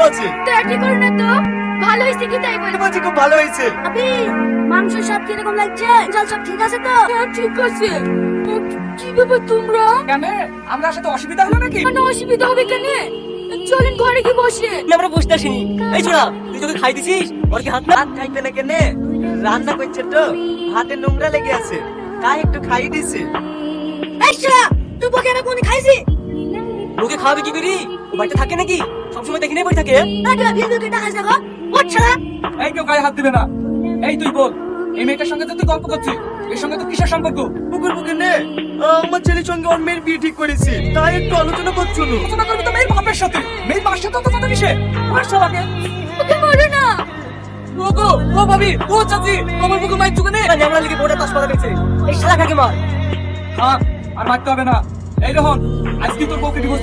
আছে। তাড়াতাড়ি করো না তো, ভালো হয়েছে কি তাই বল। বলছি খুব ভালো হয়েছে। আবি মাংস সব কিরকম লাগছে, জল সব ঠিক আছে তো? হ্যাঁ ঠিক আছে। কি ব্যাপার তোমরা? কেন আমরা সাথে অসুবিধা হলো নাকি? কেন অসুবিধা হবে কেন? চলেন ঘরে কি বসে। আমরা বসতে আসিনি। এই ছোড়া, তুই তোকে খাই দিছিস? ওর কি হাত না? হাত খাইবে না কেনে? রান্না করছে তো, হাতে নোংরা লেগে আছে, তাই একটু খাই দিছে। এই শালা, তুই বকে আমি কোন খাইছি? লোকে খাওয়াবে কি করি? ও বাড়িতে থাকে নাকি? সবসময় দেখি নেই বই থাকে। আগে ভিডিও কে টাকা দেখো। ও শালা, এই কেউ গায়ে হাত দিবে না। এই তুই বল, এই মেয়েটার সঙ্গে তো তুই গল্প করছিস, এর সঙ্গে তো কিসের সম্পর্ক? পুকুর পুকুর নে, আমার ছেলের সঙ্গে ওর মেয়ের বিয়ে ঠিক করেছি, তাই একটু আলোচনা করছিল। আলোচনা করবি তো মেয়ের বাপের সাথে, মেয়ের বাবার সাথে তো কথা কিসে? মারশাল আগে। ওকে মারো না। ও গো, ও ভাবি, ও চাচি, আমার বুকে মাইর চুকে নে। আমরা লিখে বোর্ডে তাস পাতা পেয়েছে। এই শালা কাকে মার? আর মারতে হবে না। এই রহন, আজকে তোর বউকে divorce